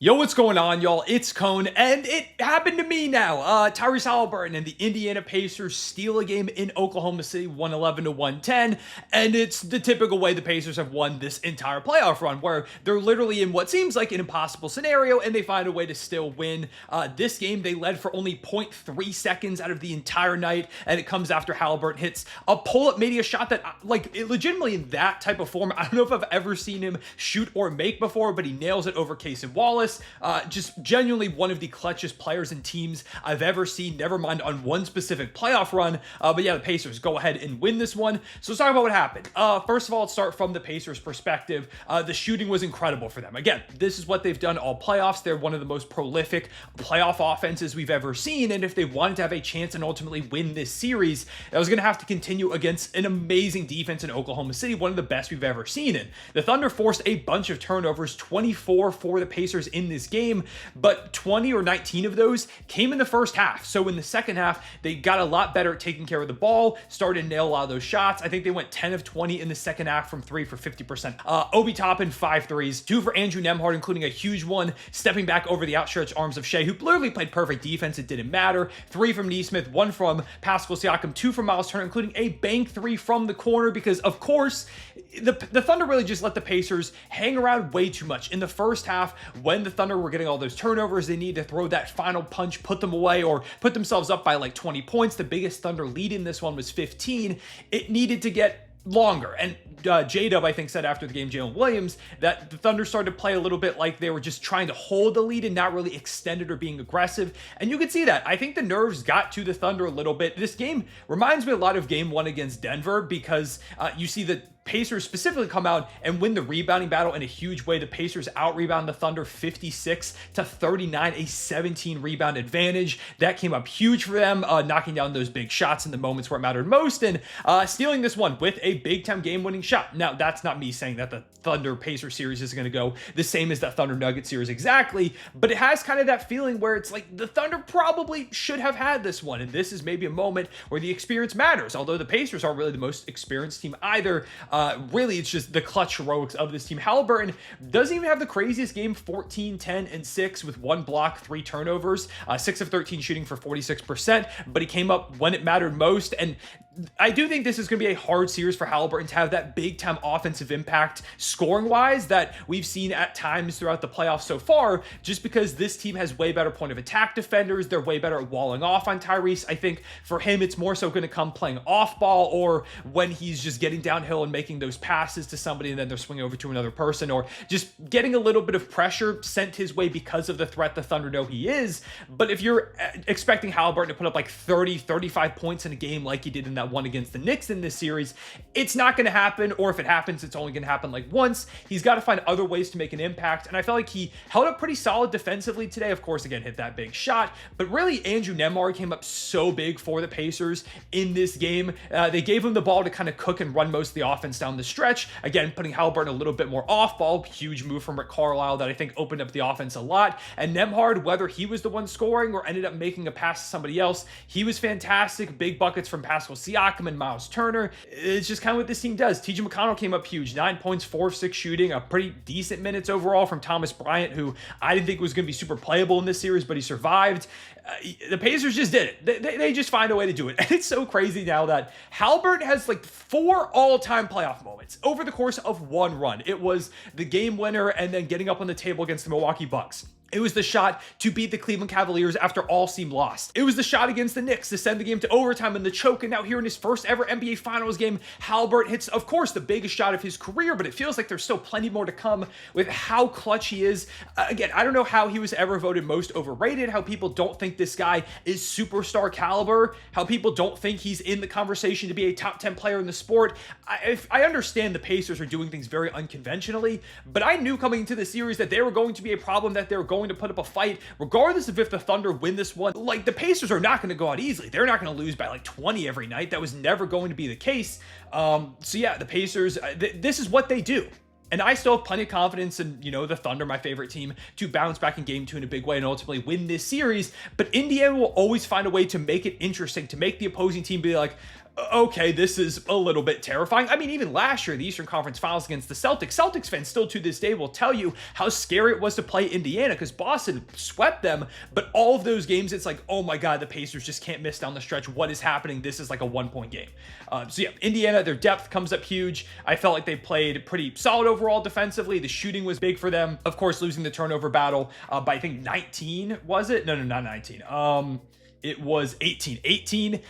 Yo, what's going on, y'all? It's Cone, and it happened to me now. Tyrese Haliburton and the Indiana Pacers steal a game in Oklahoma City, 111 to 110, and it's the typical way the Pacers have won this entire playoff run, where they're literally in what seems like an impossible scenario, and they find a way to still win. This game, they led for only 0.3 seconds out of the entire night, and it comes after Haliburton hits a pull-up media shot that, legitimately in that type of form, I don't know if I've ever seen him shoot or make before, but he nails it over Casey Wallace. Just genuinely one of the clutchest players and teams I've ever seen, never mind on one specific playoff run. But yeah, the Pacers go ahead and win this one. So let's talk about what happened. First of all, let's start from the Pacers' perspective. The shooting was incredible for them. Again, this is what they've done all playoffs. They're one of the most prolific playoff offenses we've ever seen. And if they wanted to have a chance and ultimately win this series, that was going to have to continue against an amazing defense in Oklahoma City, one of the best we've ever seen. And the Thunder forced a bunch of turnovers, 24 for the Pacers in this game, but 20 or 19 of those came in the first half. So in the second half, they got a lot better at taking care of the ball, started to nail a lot of those shots. I think they went 10 of 20 in the second half from three for 50%. Obi Toppin, 5 threes, 2 for Andrew Nembhard, including a huge one, stepping back over the outstretched arms of Shai, who literally played perfect defense. It didn't matter. 3 from Nesmith, 1 from Pascal Siakam, 2 from Myles Turner, including a bank 3 from the corner, because of course, the Thunder really just let the Pacers hang around way too much. In the first half, when the Thunder were getting all those turnovers, they needed to throw that final punch, put them away, or put themselves up by like 20 points. The biggest Thunder lead in this one was 15. It needed to get longer. And J-Dub, I think, said after the game, Jalen Williams, that the Thunder started to play a little bit like they were just trying to hold the lead and not really extend it or being aggressive. And you could see that. I think the nerves got to the Thunder a little bit. This game reminds me a lot of game 1 against Denver, because you see the Pacers specifically come out and win the rebounding battle in a huge way. The Pacers out-rebound the Thunder 56 to 39, a 17 rebound advantage. That came up huge for them, knocking down those big shots in the moments where it mattered most, and stealing this one with a big-time game-winning shot. Now, that's not me saying that the Thunder-Pacer series is going to go the same as that Thunder-Nugget series exactly, but it has kind of that feeling where it's like the Thunder probably should have had this one, and this is maybe a moment where the experience matters, although the Pacers aren't really the most experienced team either. Really, it's just the clutch heroics of this team. Haliburton doesn't even have the craziest game, 14, 10, and 6 with 1 block, 3 turnovers, 6 of 13 shooting for 46%, but he came up when it mattered most. And I do think this is going to be a hard series for Haliburton to have that big-time offensive impact scoring-wise that we've seen at times throughout the playoffs so far, just because this team has way better point of attack defenders. They're way better at walling off on Tyrese. I think for him, it's more so going to come playing off ball, or when he's just getting downhill and making those passes to somebody and then they're swinging over to another person, or just getting a little bit of pressure sent his way because of the threat the Thunder know he is. But if you're expecting Haliburton to put up like 30, 35 points in a game like he did in that one against the Knicks in this series, it's not going to happen, or if it happens, it's only going to happen like once. He's got to find other ways to make an impact, and I felt like he held up pretty solid defensively today. Of course, again, hit that big shot, but really Andrew Nembhard came up so big for the Pacers in this game. They gave him the ball to kind of cook and run most of the offense down the stretch. Again, putting Haliburton a little bit more off ball. Huge move from Rick Carlisle that I think opened up the offense a lot. And Nembhard, whether he was the one scoring or ended up making a pass to somebody else, he was fantastic. Big buckets from Pascal Siakam and Myles Turner. It's just kind of what this team does. TJ McConnell came up huge. 9 points, 4 of 6 shooting. A pretty decent minutes overall from Thomas Bryant, who I didn't think was going to be super playable in this series, but he survived. The Pacers just did it. They just find a way to do it. And it's so crazy now that Haliburton has like 4 all-time playoff moments over the course of one run. It was the game winner and then getting up on the table against the Milwaukee Bucks. It was the shot to beat the Cleveland Cavaliers after all seemed lost. It was the shot against the Knicks to send the game to overtime in the choke. And now here in his first ever NBA Finals game, Haliburton hits, of course, the biggest shot of his career, but it feels like there's still plenty more to come with how clutch he is. Again, I don't know how he was ever voted most overrated, how people don't think this guy is superstar caliber, how people don't think he's in the conversation to be a top 10 player in the sport. I understand the Pacers are doing things very unconventionally, but I knew coming into the series that they were going to be a problem, that they were going to put up a fight, regardless of if the Thunder win this one. Like, the Pacers are not going to go out easily. They're not going to lose by like 20 every night. That was never going to be the case. So yeah, the Pacers, this is what they do. And I still have plenty of confidence in, the Thunder, my favorite team, to bounce back in game 2 in a big way and ultimately win this series. But Indiana will always find a way to make it interesting, to make the opposing team be like, okay, this is a little bit terrifying. I mean, even last year, the Eastern Conference Finals against the Celtics fans still to this day will tell you how scary it was to play Indiana because Boston swept them. But all of those games, it's like, oh my God, the Pacers just can't miss down the stretch. What is happening? This is like a 1-point game. So yeah, Indiana, their depth comes up huge. I felt like they played pretty solid overall defensively. The shooting was big for them. Of course, losing the turnover battle by I think 19, was it? No, not 19. It was 18.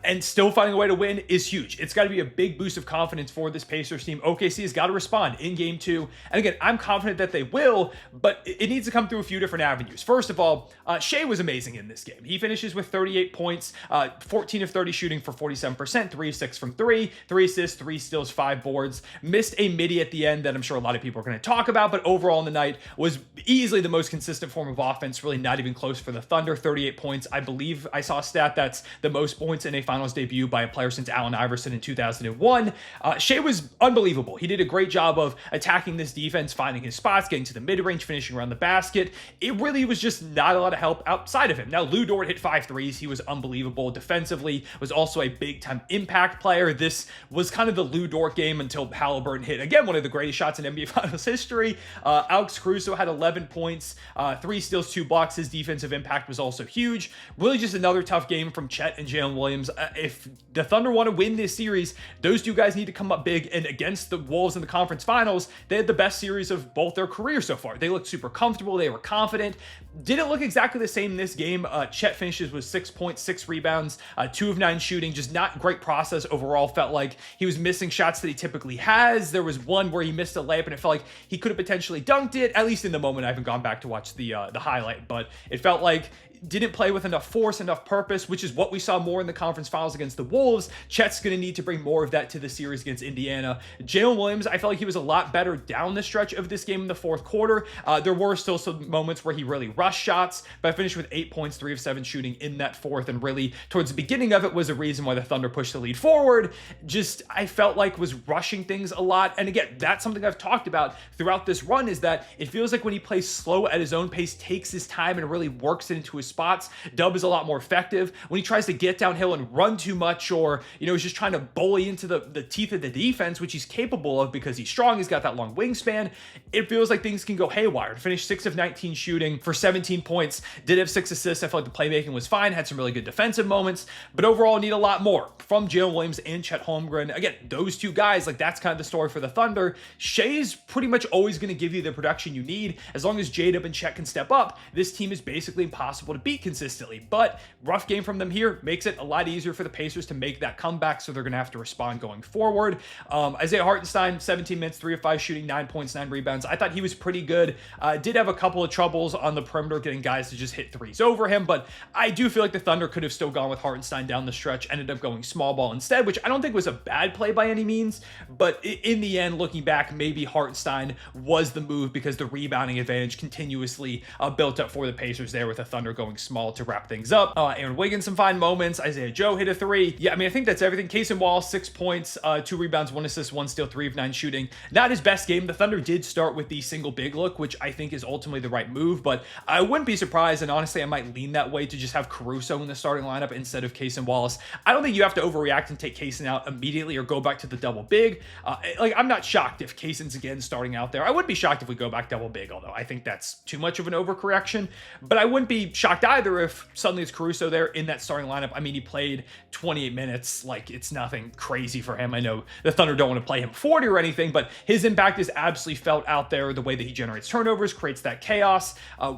And still finding a way to win is huge. It's got to be a big boost of confidence for this Pacers team. OKC has got to respond in game 2. And again, I'm confident that they will, but it needs to come through a few different avenues. First of all, Shai was amazing in this game. He finishes with 38 points, 14 of 30 shooting for 47%, 3 of 6 from 3, 3 assists, 3 steals, 5 boards. Missed a midi at the end that I'm sure a lot of people are going to talk about, but overall in the night was easily the most consistent form of offense, really not even close for the Thunder. 38 points. I believe I saw a stat that's the most points in a finals debut by a player since Allen Iverson in 2001. Shai was unbelievable. He did a great job of attacking this defense, finding his spots, getting to the mid-range, finishing around the basket. It really was just not a lot of help outside of him. Now, Lou Dort hit 5 threes. He was unbelievable. Defensively, was also a big-time impact player. This was kind of the Lou Dort game until Haliburton hit, again, one of the greatest shots in NBA Finals history. Alex Caruso had 11 points, 3 steals, 2 blocks. His defensive impact was also huge. Really just another tough game from Chet and Jalen Williams. If the Thunder want to win this series, those two guys need to come up big. And against the Wolves in the conference finals, they had the best series of both their careers so far. They looked super comfortable. They were confident. Didn't look exactly the same in this game. Chet finishes with 6 points, 6 rebounds, 2 of 9 shooting. Just not great process overall. Felt like he was missing shots that he typically has. There was one where he missed a layup and it felt like he could have potentially dunked it. At least in the moment, I haven't gone back to watch the highlight, but it felt like didn't play with enough force, enough purpose, which is what we saw more in the conference finals against the Wolves. Chet's going to need to bring more of that to the series against Indiana. Jalen Williams, I felt like he was a lot better down the stretch of this game in the fourth quarter. There were still some moments where he really rushed shots, but I finished with 8 points, 3 of 7 shooting in that fourth, and really towards the beginning of it was a reason why the Thunder pushed the lead forward. Just, I felt like was rushing things a lot. And again, that's something I've talked about throughout this run, is that it feels like when he plays slow at his own pace, takes his time and really works it into his spots, Dub is a lot more effective. When he tries to get downhill and run too much, or, is just trying to bully into the teeth of the defense, which he's capable of because he's strong, he's got that long wingspan, it feels like things can go haywire. Finished 6 of 19 shooting for 17 points, did have 6 assists. I felt like the playmaking was fine, had some really good defensive moments, but overall need a lot more from Jalen Williams and Chet Holmgren. Again, those two guys, like, that's kind of the story for the Thunder. Shai's pretty much always going to give you the production you need. As long as J-Dub and Chet can step up, this team is basically impossible to beat consistently. But rough game from them here makes it a lot easier for the Pacers to make that comeback, so they're going to have to respond going forward. Isaiah Hartenstein, 17 minutes, 3 of 5 shooting, 9 points, 9 rebounds. I thought he was pretty good. Did have a couple of troubles on the perimeter getting guys to just hit threes over him, but I do feel like the Thunder could have still gone with Hartenstein down the stretch, ended up going small ball instead, which I don't think was a bad play by any means, but in the end, looking back, maybe Hartenstein was the move because the rebounding advantage continuously built up for the Pacers there, with the Thunder going small to wrap things up. Aaron Wiggins, some fine moments. Isaiah Joe hit a 3. Yeah, I mean, I think that's everything. Case and Wall, 6 points, 2 rebounds, 1 assist, 1 steal, 3 of 9 shooting. Not his best game. The Thunder did start with the single big look, which I think is ultimately the right move, but I wouldn't be surprised, and honestly, I might lean that way, to just have Caruso in the starting lineup instead of Case and Wallace. I don't think you have to overreact and take Kaysen out immediately or go back to the double big. I'm not shocked if Kaysen's again starting out there. I wouldn't be shocked if we go back double big, although I think that's too much of an overcorrection, but I wouldn't be shocked either if suddenly it's Caruso there in that starting lineup. I mean, he played 28 minutes. Like, it's nothing crazy for him. I know the Thunder don't want to play him 40 or anything, but his impact is absolutely felt out there. The way that he generates turnovers, creates that chaos,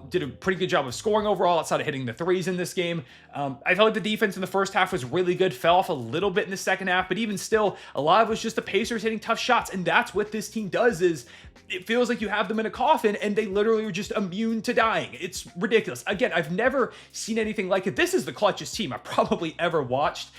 did a pretty good job of scoring overall outside of hitting the threes in this game. I felt like the defense in the first half was really good, fell off a little bit in the second half, but even still, a lot of it was just the Pacers hitting tough shots, and that's what this team does. Is it feels like you have them in a coffin and they literally are just immune to dying. It's ridiculous. Again, I've never seen anything like it. This is the clutchest team I've probably ever watched.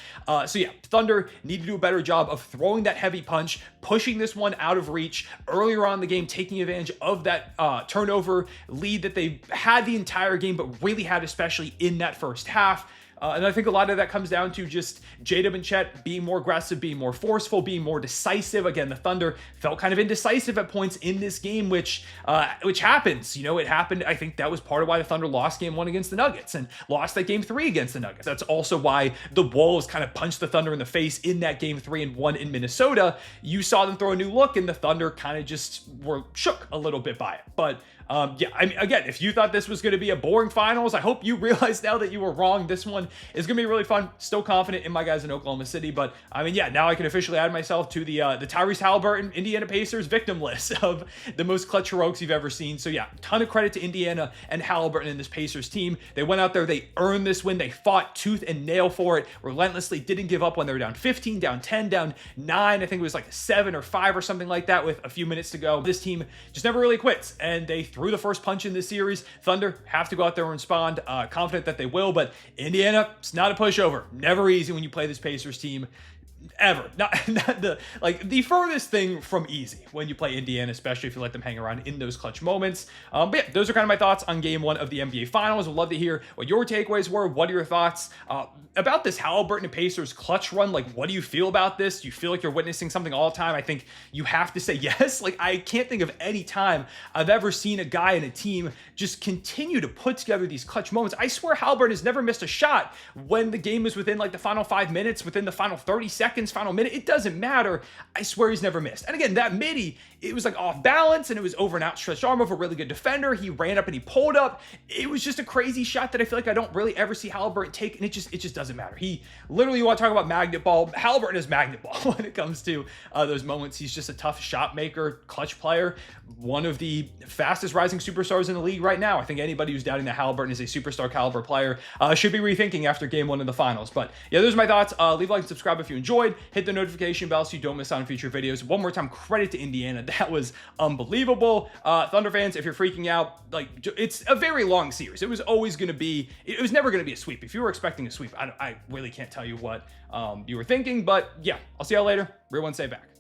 So yeah, Thunder need to do a better job of throwing that heavy punch, pushing this one out of reach earlier on in the game, taking advantage of that turnover lead that they had the entire game, but really had especially in that first half. And I think a lot of that comes down to just J-Dub and Chet being more aggressive, being more forceful, being more decisive. Again, the Thunder felt kind of indecisive at points in this game, which happens. It happened. I think that was part of why the Thunder lost game 1 against the Nuggets and lost that game 3 against the Nuggets. That's also why the Wolves kind of punched the Thunder in the face in that game 3 and 1 in Minnesota. You saw them throw a new look, and the Thunder kind of just were shook a little bit by it. But again, if you thought this was going to be a boring finals, I hope you realize now that you were wrong. This one is going to be really fun. Still confident in my guys in Oklahoma City, but now I can officially add myself to the Tyrese Haliburton Indiana Pacers victim list of the most clutch heroics you've ever seen. So yeah, ton of credit to Indiana and Haliburton and this Pacers team. They went out there, they earned this win, they fought tooth and nail for it, relentlessly, didn't give up when they were down 15, down 10, down 9. I think it was like 7 or 5 or something like that with a few minutes to go. This team just never really quits, and they threw the first punch in this series. Thunder have to go out there and respond, confident that they will, but Indiana, it's not a pushover. Never easy when you play this Pacers team. Ever. Not the furthest thing from easy when you play Indiana, especially if you let them hang around in those clutch moments. But yeah, those are kind of my thoughts on game 1 of the NBA Finals. Would love to hear what your takeaways were. What are your thoughts about this Haliburton and Pacers clutch run? Like, what do you feel about this? Do you feel like you're witnessing something all the time? I think you have to say yes. Like, I can't think of any time I've ever seen a guy and a team just continue to put together these clutch moments. I swear Haliburton has never missed a shot when the game is within like the final 5 minutes, within the final 30 seconds, final minute. It doesn't matter. I swear he's never missed. And again, that midi, it was like off balance, and it was over an outstretched arm of a really good defender. He ran up and he pulled up. It was just a crazy shot that I feel like I don't really ever see Haliburton take, and it just doesn't matter. He literally, you want to talk about magnet ball, Haliburton is magnet ball when it comes to those moments. He's just a tough shot maker, clutch player, one of the fastest rising superstars in the league right now. I think anybody who's doubting that Haliburton is a superstar caliber player should be rethinking after game 1 of the finals. But yeah, those are my thoughts. Leave a like and subscribe if you enjoyed. Hit the notification bell so you don't miss out on future videos. One more time, credit to Indiana. That was unbelievable. Thunder fans, if you're freaking out, like, it's a very long series. It was always going to be, it was never going to be a sweep. If you were expecting a sweep, I really can't tell you what you were thinking, but yeah, I'll see y'all later. Real one, stay back.